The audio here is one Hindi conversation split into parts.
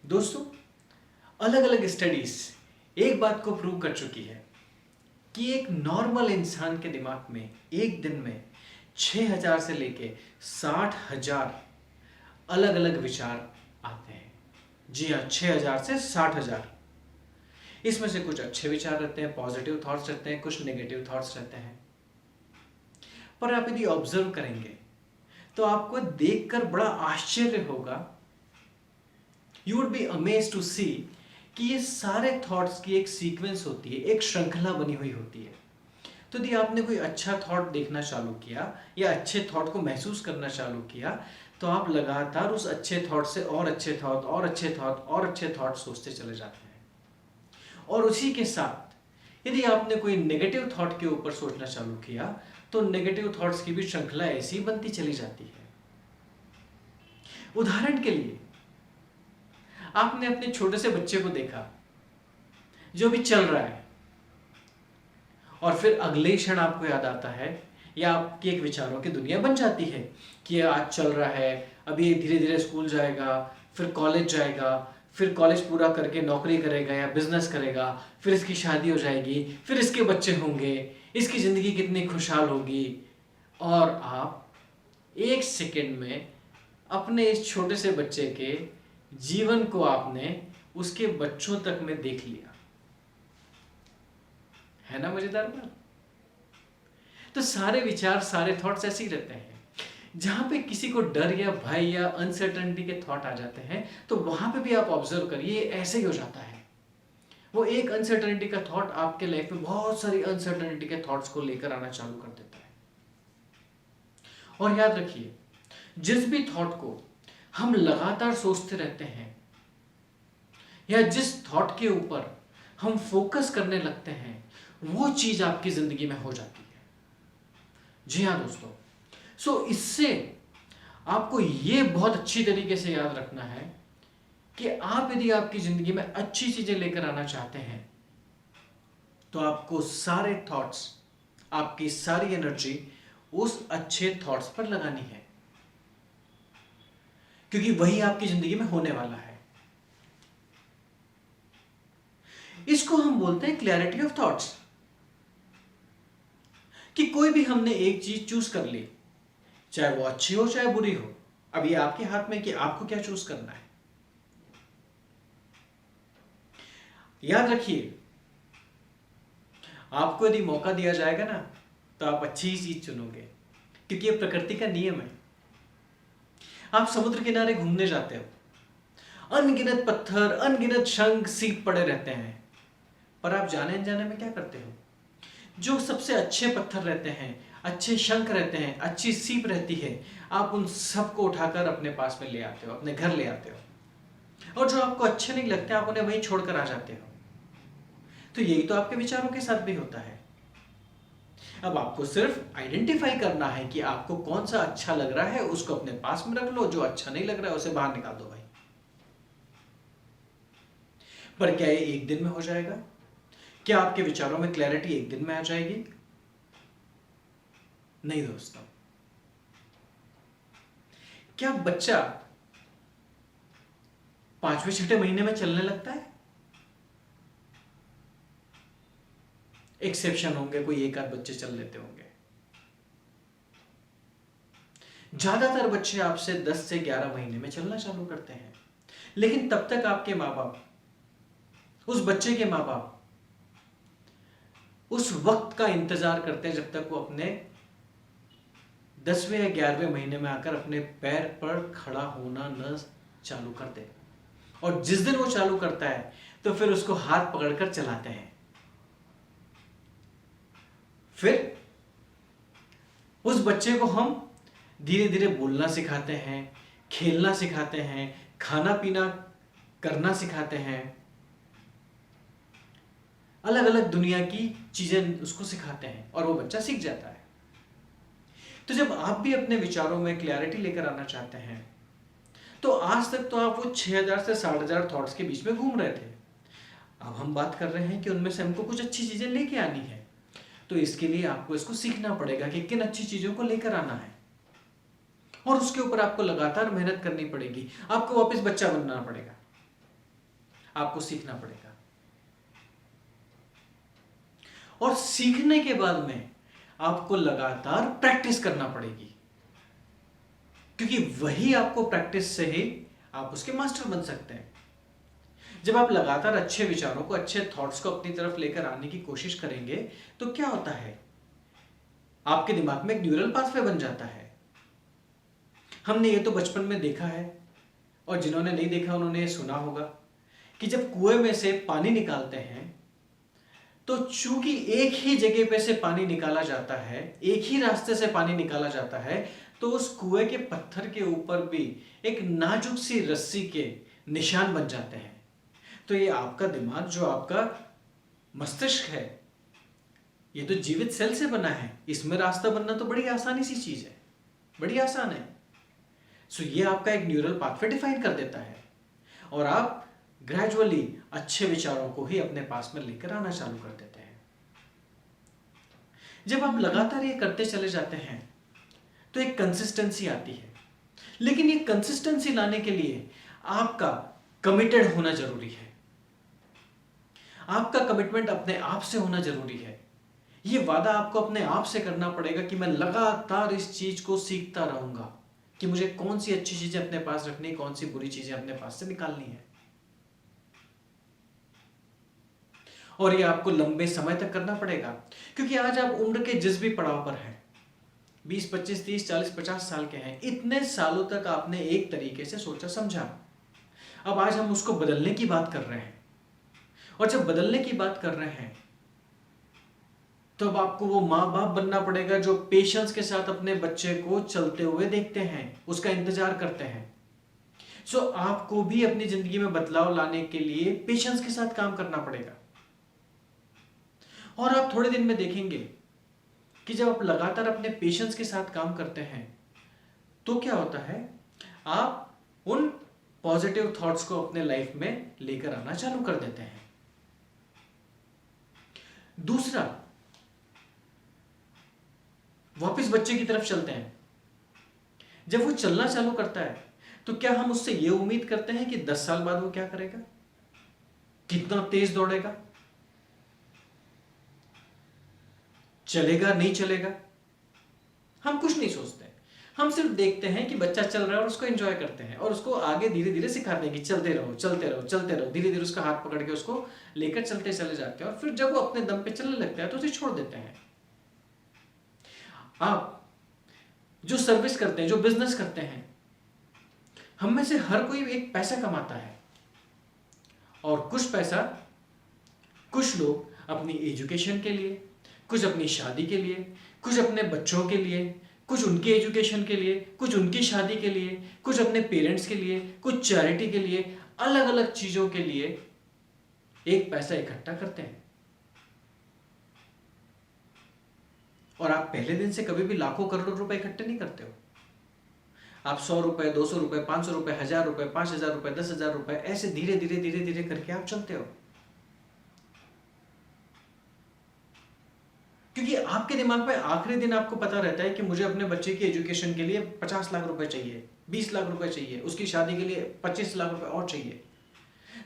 दोस्तों, अलग अलग स्टडीज एक बात को प्रूव कर चुकी है कि एक नॉर्मल इंसान के दिमाग में एक दिन में 6,000 से लेके 60,000 अलग अलग विचार आते हैं। जी हाँ, 6,000 से 60,000। इसमें से कुछ अच्छे विचार रहते हैं, पॉजिटिव थॉट्स रहते हैं, कुछ नेगेटिव थॉट्स रहते हैं। पर आप यदि ऑब्जर्व करेंगे तो आपको देखकर बड़ा आश्चर्य होगा। You would be amazed to see कि ये सारे थॉट्स की एक सीक्वेंस होती है, एक श्रृंखला बनी हुई होती है। तो यदि आपने कोई अच्छा थॉट देखना चालू किया या अच्छे थॉट को महसूस करना चालू किया तो आप लगातार उस अच्छे थॉट से और अच्छे थॉट और अच्छे थॉट और अच्छे थॉट सोचते चले जाते हैं। और उसी के साथ यदि आपने कोई नेगेटिव थॉट के ऊपर सोचना चालू किया तो नेगेटिव थॉट्स की भी श्रृंखला ऐसी बनती चली जाती है। उदाहरण के लिए, आपने अपने छोटे से बच्चे को देखा जो भी चल रहा है और फिर अगले क्षण आपको याद आता है या आपकी एक विचारों की दुनिया बन जाती है कि आज चल रहा है, अभी धीरे धीरे स्कूल जाएगा, फिर कॉलेज जाएगा, फिर कॉलेज पूरा करके नौकरी करेगा या बिजनेस करेगा, फिर इसकी शादी हो जाएगी, फिर इसके बच्चे होंगे, इसकी ज़िंदगी कितनी खुशहाल होगी। और आप एक सेकंड में अपने इस छोटे से बच्चे के जीवन को आपने उसके बच्चों तक में देख लिया। है ना मजेदार बात? तो सारे विचार, सारे थॉट्स ऐसे ही रहते हैं। जहां पे किसी को डर या भय या अनसर्टेनिटी के थॉट आ जाते हैं तो वहां पे भी आप ऑब्जर्व करिए, ऐसे ही हो जाता है। वो एक अनसर्टेनिटी का थॉट आपके लाइफ में बहुत सारी अनसर्टेनिटी के थॉट्स को लेकर आना चालू कर देता है। और याद रखिए, जिस भी थॉट को हम लगातार सोचते रहते हैं या जिस थॉट के ऊपर हम फोकस करने लगते हैं वो चीज आपकी जिंदगी में हो जाती है। जी हाँ दोस्तों, इससे आपको ये बहुत अच्छी तरीके से याद रखना है कि आप यदि आपकी जिंदगी में अच्छी चीजें लेकर आना चाहते हैं तो आपको सारे थॉट्स, आपकी सारी एनर्जी उस अच्छे थॉट्स पर लगानी है, क्योंकि वही आपकी जिंदगी में होने वाला है। इसको हम बोलते हैं क्लैरिटी ऑफ थॉट्स। कि कोई भी हमने एक चीज चूज कर ली, चाहे वो अच्छी हो चाहे बुरी हो, अब ये आपके हाथ में कि आपको क्या चूज करना है। याद रखिए, आपको यदि मौका दिया जाएगा ना तो आप अच्छी ही चीज चुनोगे, क्योंकि ये प्रकृति का नियम है। आप समुद्र किनारे घूमने जाते हो, अनगिनत पत्थर, अनगिनत शंख, सीप पड़े रहते हैं, पर आप जाने अनजाने में क्या करते हो, जो सबसे अच्छे पत्थर रहते हैं, अच्छे शंख रहते हैं, अच्छी सीप रहती है, आप उन सबको उठाकर अपने पास में ले आते हो, अपने घर ले आते हो। और जो आपको अच्छे नहीं लगते आप उन्हें वहीं छोड़कर आ जाते हो। तो यही तो आपके विचारों के साथ भी होता है। अब आपको सिर्फ आइडेंटिफाई करना है कि आपको कौन सा अच्छा लग रहा है, उसको अपने पास में रख लो, जो अच्छा नहीं लग रहा है उसे बाहर निकाल दो भाई। पर क्या ये एक दिन में हो जाएगा? क्या आपके विचारों में क्लैरिटी एक दिन में आ जाएगी? नहीं दोस्तों। क्या बच्चा 5वें 6ठे महीने में चलने लगता है? एक्सेप्शन होंगे, कोई एक आध बच्चे चल लेते होंगे। ज्यादातर बच्चे आपसे 10 से 11 महीने में चलना चालू करते हैं। लेकिन तब तक आपके माँ बाप, उस बच्चे के माँ बाप उस वक्त का इंतजार करते हैं जब तक वो अपने 10वें या 11वें महीने में आकर अपने पैर पर खड़ा होना न चालू कर दे। और जिस दिन वो चालू करता है तो फिर उसको हाथ पकड़कर चलाते हैं। फिर उस बच्चे को हम धीरे धीरे बोलना सिखाते हैं, खेलना सिखाते हैं, खाना पीना करना सिखाते हैं, अलग अलग दुनिया की चीजें उसको सिखाते हैं और वो बच्चा सीख जाता है। तो जब आप भी अपने विचारों में क्लैरिटी लेकर आना चाहते हैं तो आज तक तो आप वो 6,000 से 60,000 थॉट्स के बीच में घूम रहे थे। अब हम बात कर रहे हैं कि उनमें से हमको कुछ अच्छी चीजें लेके आनी है। तो इसके लिए आपको इसको सीखना पड़ेगा कि किन अच्छी चीजों को लेकर आना है, और उसके ऊपर आपको लगातार मेहनत करनी पड़ेगी। आपको वापस बच्चा बनना पड़ेगा। आपको सीखना पड़ेगा। और सीखने के बाद में आपको लगातार प्रैक्टिस करना पड़ेगी, क्योंकि वही आपको प्रैक्टिस से ही आप उसके मास्टर बन सकते हैं। जब आप लगातार अच्छे विचारों को, अच्छे थॉट्स को अपनी तरफ लेकर आने की कोशिश करेंगे तो क्या होता है, आपके दिमाग में एक न्यूरल पाथवे बन जाता है। हमने ये तो बचपन में देखा है, और जिन्होंने नहीं देखा उन्होंने ये सुना होगा कि जब कुएं में से पानी निकालते हैं तो चूंकि एक ही जगह पे से पानी निकाला जाता है, एक ही रास्ते से पानी निकाला जाता है, तो उस कुएं के पत्थर के ऊपर भी एक नाजुक सी रस्सी के निशान बन जाते हैं। तो ये आपका दिमाग, जो आपका मस्तिष्क है, ये तो जीवित सेल से बना है, इसमें रास्ता बनना तो बड़ी आसानी सी चीज है, बड़ी आसान है। सो ये आपका एक न्यूरल पाथवे डिफाइन कर देता है, और आप ग्रेजुअली अच्छे विचारों को ही अपने पास में लेकर आना चालू कर देते हैं। जब आप लगातार ये करते चले जाते हैं तो एक कंसिस्टेंसी आती है, लेकिन ये कंसिस्टेंसी लाने के लिए आपका कमिटेड होना जरूरी है। आपका कमिटमेंट अपने आप से होना जरूरी है। ये वादा आपको अपने आप से करना पड़ेगा कि मैं लगातार इस चीज को सीखता रहूंगा कि मुझे कौन सी अच्छी चीजें अपने पास रखनी, कौन सी बुरी चीजें अपने पास से निकालनी है। और ये आपको लंबे समय तक करना पड़ेगा, क्योंकि आज आप उम्र के जिस भी पड़ाव पर हैं, 20, 25, 30, 40, 50 साल के हैं, इतने सालों तक आपने एक तरीके से सोचा समझा। अब आज हम उसको बदलने की बात कर रहे हैं, और जब बदलने की बात कर रहे हैं तो अब आपको वो माँ बाप बनना पड़ेगा जो पेशेंस के साथ अपने बच्चे को चलते हुए देखते हैं, उसका इंतजार करते हैं। सो आपको भी अपनी जिंदगी में बदलाव लाने के लिए पेशेंस के साथ काम करना पड़ेगा। और आप थोड़े दिन में देखेंगे कि जब आप लगातार अपने पेशेंस के साथ काम करते हैं तो क्या होता है, आप उन पॉजिटिव थॉट्स को अपने लाइफ में लेकर आना चालू कर देते हैं। दूसरा, वापस बच्चे की तरफ चलते हैं। जब वो चलना चालू करता है तो क्या हम उससे ये उम्मीद करते हैं कि 10 साल बाद वो क्या करेगा, कितना तेज दौड़ेगा, चलेगा नहीं चलेगा? हम कुछ नहीं सोचते। हम सिर्फ देखते हैं कि बच्चा चल रहा है और उसको एंजॉय करते हैं, और उसको आगे धीरे धीरे सिखाते हैं कि चलते रहो चलते रहो चलते रहो। धीरे धीरे उसका हाथ पकड़ के उसको लेकर चलते चले जाते हैं, और फिर जब वो अपने दम पे चलने लगता है तो उसे छोड़ देते हैं। आप जो सर्विस करते हैं, जो बिजनेस करते हैं, हम में से हर कोई एक पैसा कमाता है, और कुछ पैसा कुछ लोग अपनी एजुकेशन के लिए, कुछ अपनी शादी के लिए, कुछ अपने बच्चों के लिए, कुछ उनके एजुकेशन के लिए, कुछ उनकी शादी के लिए, कुछ अपने पेरेंट्स के लिए, कुछ चैरिटी के लिए, अलग अलग चीजों के लिए एक पैसा इकट्ठा करते हैं। और आप पहले दिन से कभी भी लाखों करोड़ों रुपए इकट्ठे नहीं करते हो। आप 100 रुपए, 200 रुपए, 500 रुपए, 1000 रुपए, 5000 रुपए, 10,000 रुपए, ऐसे धीरे धीरे धीरे धीरे करके आप चलते हो, क्योंकि आपके दिमाग में आखिरी दिन आपको पता रहता है कि मुझे अपने बच्चे की एजुकेशन के लिए 50 लाख रुपए चाहिए, 20 लाख रुपए चाहिए, उसकी शादी के लिए 25 लाख रुपए और चाहिए।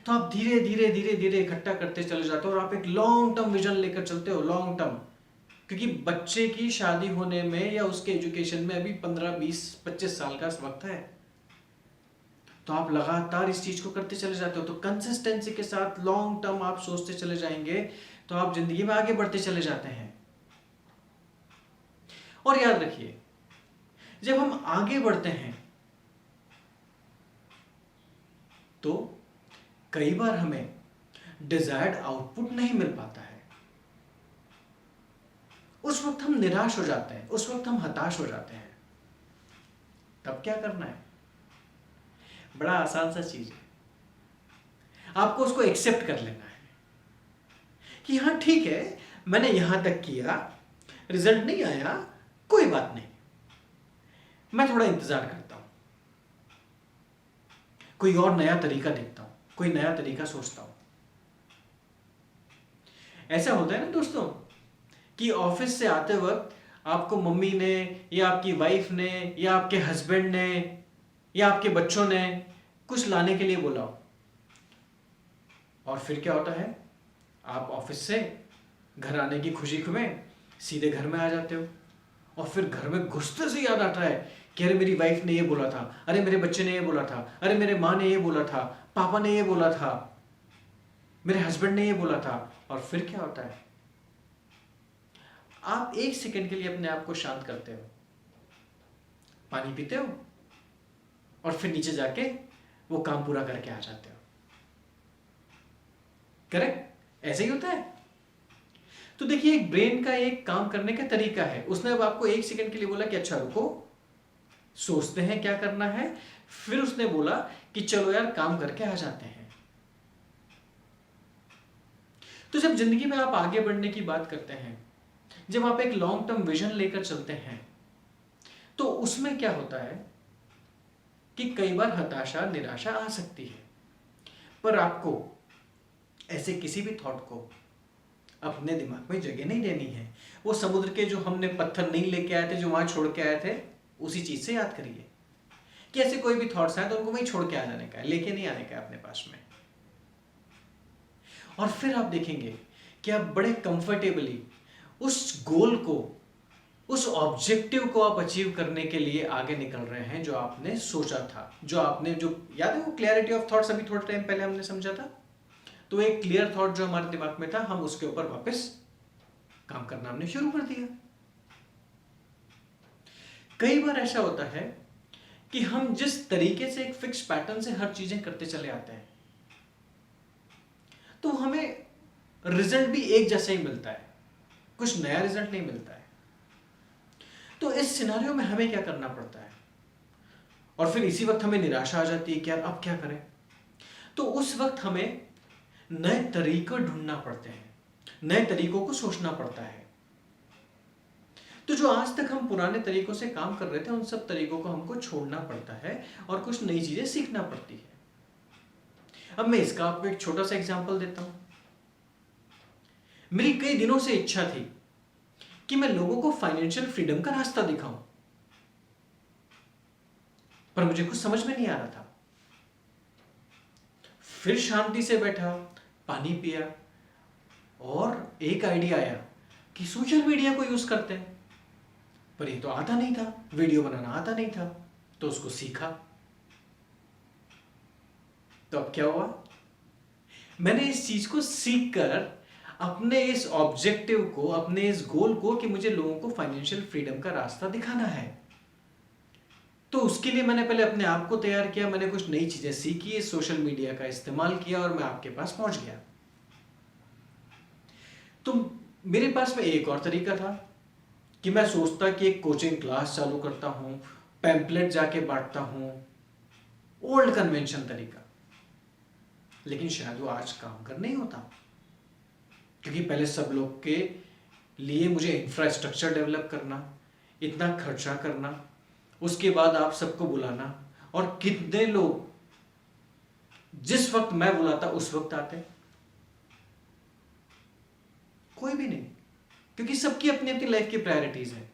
तो आप धीरे धीरे धीरे धीरे इकट्ठा करते चले जाते हो, और आप एक लॉन्ग टर्म विजन लेकर चलते हो, लॉन्ग टर्म। क्योंकि बच्चे की शादी होने में या उसके एजुकेशन में अभी 15, 20, 25 साल का वक्त है। तो आप लगातार इस चीज को करते चले जाते हो। तो कंसिस्टेंसी के साथ लॉन्ग टर्म आप सोचते चले जाएंगे तो आप जिंदगी में आगे बढ़ते चले जाते हैं। और याद रखिए, जब हम आगे बढ़ते हैं तो कई बार हमें डिजायर्ड आउटपुट नहीं मिल पाता है। उस वक्त हम निराश हो जाते हैं, उस वक्त हम हताश हो जाते हैं। तब क्या करना है? बड़ा आसान सा चीज है, आपको उसको एक्सेप्ट कर लेना है कि हाँ ठीक है, मैंने यहां तक किया, रिजल्ट नहीं आया, कोई बात नहीं, मैं थोड़ा इंतजार करता हूं, कोई और नया तरीका देखता हूं, कोई नया तरीका सोचता हूं। ऐसा होता है ना दोस्तों कि ऑफिस से आते वक्त आपको मम्मी ने या आपकी वाइफ ने या आपके हस्बैंड ने या आपके बच्चों ने कुछ लाने के लिए बोला हो, और फिर क्या होता है, आप ऑफिस से घर आने की खुशी में सीधे घर में आ जाते हो, और फिर घर में घुसते से याद आता है कि अरे मेरी वाइफ ने ये बोला था, अरे मेरे बच्चे ने ये बोला था, अरे मेरे माँ ने ये बोला था, पापा ने ये बोला था, मेरे हस्बैंड ने ये बोला था। और फिर क्या होता है, आप एक सेकंड के लिए अपने आप को शांत करते हो, पानी पीते हो, और फिर नीचे जाके वो काम पूरा करके आ जाते हो। करेक्ट? ऐसे ही होता है। तो देखिए, एक ब्रेन का एक काम करने का तरीका है। उसने अब आपको एक सेकंड के लिए बोला कि अच्छा रुको, सोचते हैं क्या करना है, फिर उसने बोला कि चलो यार काम करके आ जाते हैं। तो जब जिंदगी में आप आगे बढ़ने की बात करते हैं, जब आप एक लॉन्ग टर्म विजन लेकर चलते हैं, तो उसमें क्या होता है कि कई बार हताशा, निराशा आ सकती है, पर आपको ऐसे किसी भी थॉट को अपने दिमाग में जगह नहीं देनी है। वो समुद्र के जो हमने पत्थर नहीं लेके आए थे, जो वहां छोड़ के आए थे, उसी चीज से याद करिए कि ऐसे कोई भी थॉट्स आए तो उनको वहीं छोड़ के आ जाने का है, लेके नहीं आने का है अपने पास में। और फिर आप देखेंगे कि आप बड़े कंफर्टेबली उस गोल को, उस ऑब्जेक्टिव को आप अचीव करने के लिए आगे निकल रहे हैं, जो आपने सोचा था, जो आपने, जो याद है वो क्लियरिटी ऑफ थॉट्स अभी थोड़ा टाइम पहले हमने समझा था। तो एक क्लियर थॉट जो हमारे दिमाग में था, हम उसके ऊपर वापस काम करना हमने शुरू कर दिया। कई बार ऐसा होता है कि हम जिस तरीके से एक फिक्स पैटर्न से हर चीजें करते चले आते हैं, तो हमें रिजल्ट भी एक जैसा ही मिलता है, कुछ नया रिजल्ट नहीं मिलता है। तो इस सिनारियो में हमें क्या करना पड़ता है, और फिर इसी वक्त हमें निराशा आ जाती है कि यार अब क्या करें। तो उस वक्त हमें नए तरीके ढूंढना पड़ते हैं, नए तरीकों को सोचना पड़ता है। तो जो आज तक हम पुराने तरीकों से काम कर रहे थे, उन सब तरीकों को हमको छोड़ना पड़ता है और कुछ नई चीजें सीखना पड़ती है। अब मैं इसका आपको एक छोटा सा एग्जांपल देता हूं। मेरी कई दिनों से इच्छा थी कि मैं लोगों को फाइनेंशियल फ्रीडम का रास्ता दिखाऊं, पर मुझे कुछ समझ में नहीं आ रहा था। फिर शांति से बैठा, पानी पिया, और एक आइडिया आया कि सोशल मीडिया को यूज करते हैं। पर ये तो आता नहीं था, वीडियो बनाना आता नहीं था, तो उसको सीखा। तो अब क्या हुआ, मैंने इस चीज को सीखकर अपने इस ऑब्जेक्टिव को, अपने इस गोल को, कि मुझे लोगों को फाइनेंशियल फ्रीडम का रास्ता दिखाना है, तो उसके लिए मैंने पहले अपने आप को तैयार किया, मैंने कुछ नई चीजें सीखी, सोशल मीडिया का इस्तेमाल किया, और मैं आपके पास पहुंच गया। तो मेरे पास में एक और तरीका था कि मैं सोचता कि एक कोचिंग क्लास चालू करता हूं, पैम्पलेट जाके बांटता हूं, ओल्ड कन्वेंशन तरीका। लेकिन शायद वो आज काम कर नहीं होता, क्योंकि पहले सब लोग के लिए मुझे इंफ्रास्ट्रक्चर डेवलप करना, इतना खर्चा करना, उसके बाद आप सबको बुलाना, और कितने लोग जिस वक्त मैं बुलाता उस वक्त आते, कोई भी नहीं, क्योंकि सबकी अपनी अपनी लाइफ की प्रायोरिटीज है।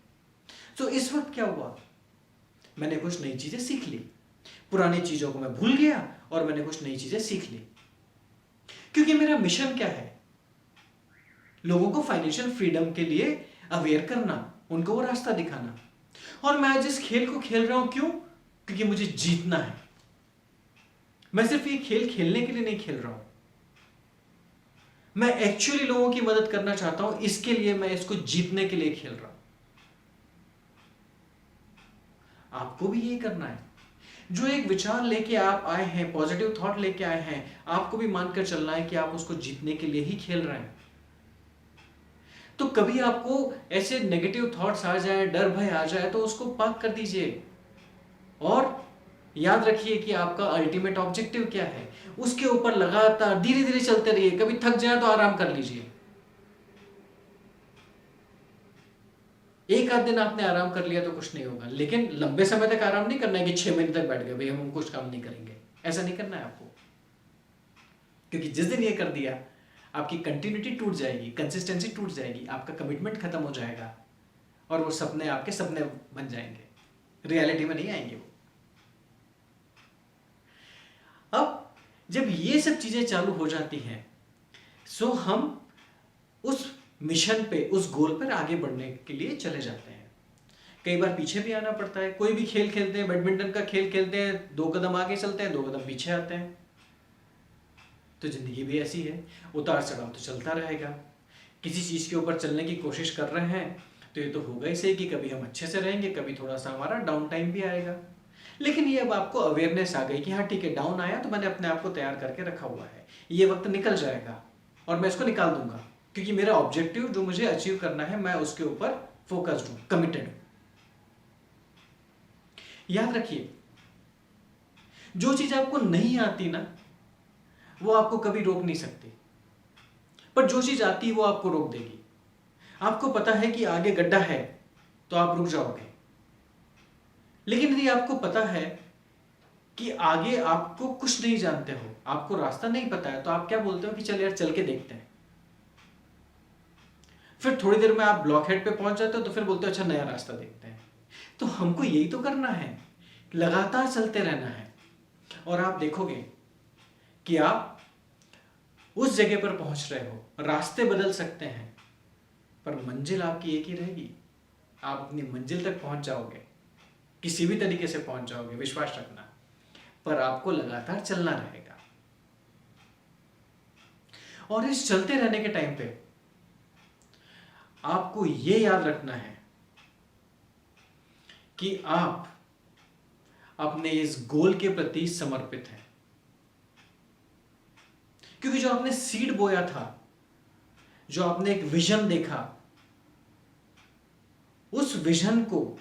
तो इस वक्त क्या हुआ, मैंने कुछ नई चीजें सीख ली, पुरानी चीजों को मैं भूल गया और मैंने कुछ नई चीजें सीख ली। क्योंकि मेरा मिशन क्या है, लोगों को फाइनेंशियल फ्रीडम के लिए अवेयर करना, उनको वो रास्ता दिखाना। और मैं आज इस खेल को खेल रहा हूं, क्यों? क्योंकि मुझे जीतना है। मैं सिर्फ ये खेल खेलने के लिए नहीं खेल रहा हूं, मैं एक्चुअली लोगों की मदद करना चाहता हूं, इसके लिए मैं इसको जीतने के लिए खेल रहा हूं। आपको भी यही करना है। जो एक विचार लेके आप आए हैं, पॉजिटिव थॉट लेके आए हैं, आपको भी मानकर चलना है कि आप उसको जीतने के लिए ही खेल रहे हैं। तो कभी आपको ऐसे नेगेटिव थॉट्स आ जाए, डर भय आ जाए, तो उसको पाक कर दीजिए, और याद रखिए कि आपका अल्टीमेट ऑब्जेक्टिव क्या है, उसके ऊपर लगातार धीरे धीरे चलते रहिए। कभी थक जाए तो आराम कर लीजिए। एक आध दिन आपने आराम कर लिया तो कुछ नहीं होगा, लेकिन लंबे समय तक आराम नहीं करना है कि 6 महीने तक बैठ गए भाई हम कुछ काम नहीं करेंगे, ऐसा नहीं करना है आपको। क्योंकि जिस दिन ये कर दिया, आपकी कंटिन्यूटी टूट जाएगी, कंसिस्टेंसी टूट जाएगी, आपका कमिटमेंट खत्म हो जाएगा, और वो सपने आपके सपने बन जाएंगे, रियलिटी में नहीं आएंगे वो। अब जब ये सब चीजें चालू हो जाती हैं, सो हम उस मिशन पे, उस गोल पर आगे बढ़ने के लिए चले जाते हैं। कई बार पीछे भी आना पड़ता है। कोई भी खेल खेलते हैं, बैडमिंटन का खेल खेलते हैं, 2 कदम आगे चलते हैं, 2 कदम पीछे आते हैं। तो जिंदगी भी ऐसी है, उतार चढ़ाव तो चलता रहेगा। किसी चीज के ऊपर चलने की कोशिश कर रहे हैं तो ये तो होगा ही सही कि कभी हम अच्छे से रहेंगे, कभी थोड़ा सा हमारा डाउन टाइम भी आएगा। लेकिन ये अब आपको अवेयरनेस आ गई कि हाँ ठीक है, डाउन आया तो मैंने अपने आप को तैयार करके रखा हुआ है, ये वक्त निकल जाएगा और मैं इसको निकाल दूंगा, क्योंकि मेरा ऑब्जेक्टिव जो मुझे अचीव करना है, मैं उसके ऊपर फोकस्ड हूं, कमिटेड हूं। याद रखिए, जो चीज आपको नहीं आती ना, वो आपको कभी रोक नहीं सकती, पर जो चीज आती है वो आपको रोक देगी। आपको पता है कि आगे गड्ढा है तो आप रुक जाओगे, लेकिन यदि आपको पता है कि आगे आपको कुछ नहीं जानते हो, आपको रास्ता नहीं पता है, तो आप क्या बोलते हो कि चल यार चल के देखते हैं। फिर थोड़ी देर में आप ब्लॉक हेड पे पहुंच जाते हो, तो फिर बोलते हो अच्छा नया रास्ता देखते हैं। तो हमको यही तो करना है, लगातार चलते रहना है, और आप देखोगे कि आप उस जगह पर पहुंच रहे हो। रास्ते बदल सकते हैं पर मंजिल आपकी एक ही रहेगी। आप अपनी मंजिल तक पहुंच जाओगे, किसी भी तरीके से पहुंच जाओगे, विश्वास रखना, पर आपको लगातार चलना रहेगा। और इस चलते रहने के टाइम पे आपको यह याद रखना है कि आप अपने इस गोल के प्रति समर्पित हैं, क्योंकि जो आपने सीड बोया था, जो आपने एक विजन देखा, उस विजन को,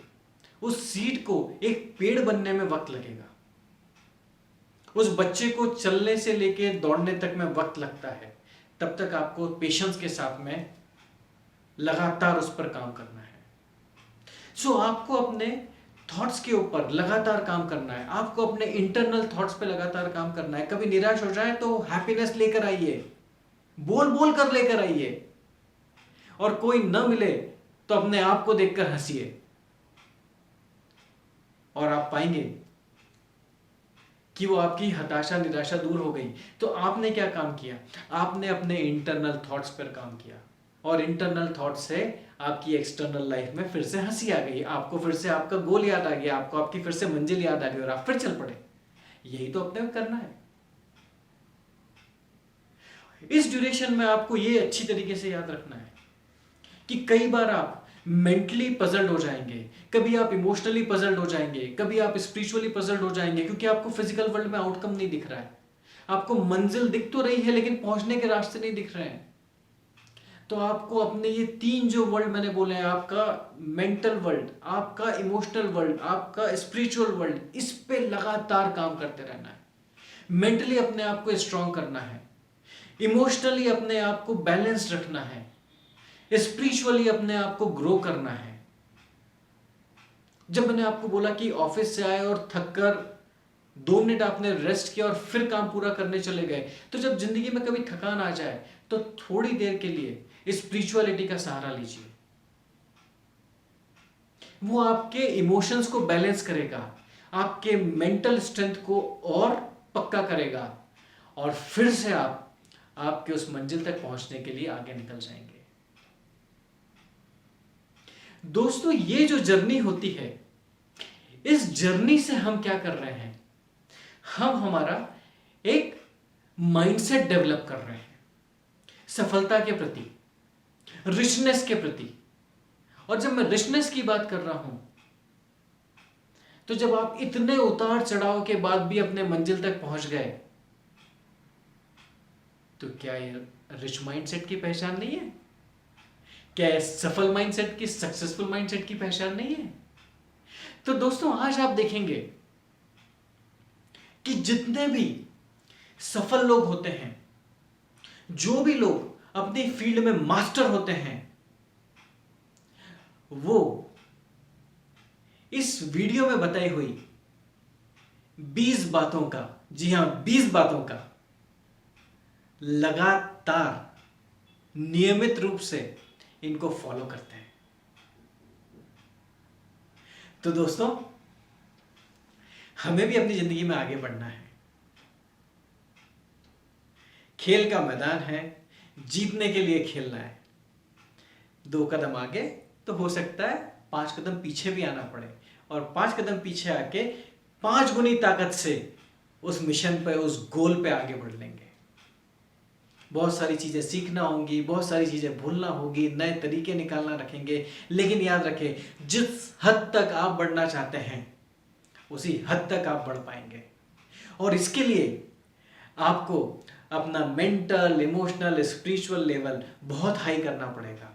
उस सीड को एक पेड़ बनने में वक्त लगेगा। उस बच्चे को चलने से लेके दौड़ने तक में वक्त लगता है। तब तक आपको पेशेंस के साथ में लगातार उस पर काम करना है। सो आपको अपने थॉट्स के ऊपर लगातार काम करना है। आपको अपने इंटरनल थॉट्स पे लगातार काम करना है। कभी निराश हो जाए तो हैप्पीनेस लेकर आइए, बोल बोल कर लेकर आइए, और कोई न मिले तो अपने आप को देखकर हंसिए, और आप पाएंगे कि वो आपकी हताशा, निराशा दूर हो गई। तो आपने क्या काम किया? आपने अपने इंटरनल थॉट्स पर काम किया, और इंटरनल थॉट से आपकी एक्सटर्नल लाइफ में फिर से हंसी आ गई, आपको फिर से आपका गोल याद आ गया, आपको आपकी फिर से मंजिल याद आ गई, और आप फिर चल पड़े। यही तो अपने करना है। इस ड्यूरेशन में आपको ये अच्छी तरीके से याद रखना है कि कई बार आप मेंटली पजल्ड हो जाएंगे, कभी आप इमोशनली पजल्ड हो जाएंगे, कभी आप स्पिरिचुअली पजल्ड हो जाएंगे, क्योंकि आपको फिजिकल वर्ल्ड में आउटकम नहीं दिख रहा है। आपको मंजिल दिख तो रही है लेकिन पहुंचने के रास्ते नहीं दिख रहे हैं। तो आपको अपने ये 3 जो वर्ल्ड मैंने बोले हैं, आपका मेंटल वर्ल्ड, आपका इमोशनल वर्ल्ड, आपका स्पिरिचुअल वर्ल्ड, इस पे लगातार काम करते रहना है। मेंटली अपने आप को स्ट्रांग करना है, इमोशनली अपने आप को बैलेंस रखना है, स्पिरिचुअली अपने आप को ग्रो करना है। जब मैंने आपको बोला कि ऑफिस से आए और थक कर 2 मिनट आपने रेस्ट किया और फिर काम पूरा करने चले गए, तो जब जिंदगी में कभी थकान आ जाए तो थोड़ी देर के लिए स्पिरिचुअलिटी का सहारा लीजिए। वो आपके इमोशंस को बैलेंस करेगा, आपके मेंटल स्ट्रेंथ को और पक्का करेगा, और फिर से आप आपके उस मंजिल तक पहुंचने के लिए आगे निकल जाएंगे। दोस्तों, ये जो जर्नी होती है, इस जर्नी से हम क्या कर रहे हैं? हम हमारा एक माइंडसेट डेवलप कर रहे हैं सफलता के प्रति, रिचनेस के प्रति। और जब मैं रिचनेस की बात कर रहा हूं, तो जब आप इतने उतार चढ़ाव के बाद भी अपने मंजिल तक पहुंच गए, तो क्या ये रिच माइंडसेट की पहचान नहीं है? क्या ये सफल माइंडसेट की, सक्सेसफुल माइंडसेट की पहचान नहीं है? तो दोस्तों, आज आप देखेंगे कि जितने भी सफल लोग होते हैं, जो भी लोग अपनी फील्ड में मास्टर होते हैं, वो इस वीडियो में बताई हुई 20 बातों का, जी हां 20 बातों का लगातार नियमित रूप से इनको फॉलो करते हैं। तो दोस्तों, हमें भी अपनी जिंदगी में आगे बढ़ना है। खेल का मैदान है, जीतने के लिए खेलना है। 2 कदम आगे तो हो सकता है 5 कदम पीछे भी आना पड़े, और 5 कदम पीछे आके 5 गुनी ताकत से उस मिशन पे, उस गोल पे आगे बढ़ लेंगे। बहुत सारी चीज़ें सीखना होंगी, बहुत सारी चीज़ें भूलना होगी, नए तरीके निकालना रखेंगे, लेकिन याद रखें, जिस हद तक आप बढ़ना चाहते हैं उसी हद तक आप बढ़ पाएंगे। और इसके लिए आपको अपना मेंटल, इमोशनल, स्पिरिचुअल लेवल बहुत हाई करना पड़ेगा।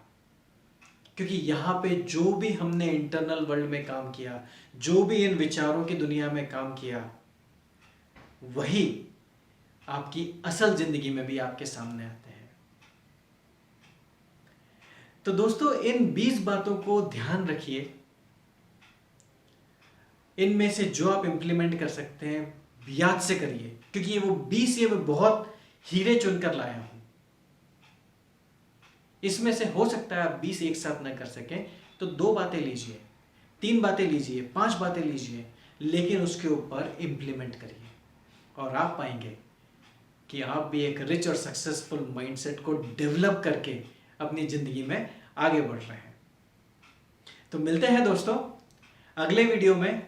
क्योंकि यहाँ पे जो भी हमने इंटरनल वर्ल्ड में काम किया, जो भी इन विचारों की दुनिया में काम किया, वही आपकी असल जिंदगी में भी आपके सामने आते हैं। तो दोस्तों, इन 20 बातों को ध्यान रखिए। इनमें से जो आप इंप्लीमेंट कर सकते हैं याद से करिए, क्योंकि ये वो 20 ये मैं बहुत हीरे चुनकर लाया हूं। इसमें से हो सकता है आप 20 एक साथ न कर सकें, तो 2 बातें लीजिए, 3 बातें लीजिए, 5 बातें लीजिए, लेकिन उसके ऊपर इंप्लीमेंट करिए और आप पाएंगे कि आप भी एक रिच और सक्सेसफुल माइंडसेट को डेवलप करके अपनी जिंदगी में आगे बढ़ रहे हैं। तो मिलते हैं दोस्तों अगले वीडियो में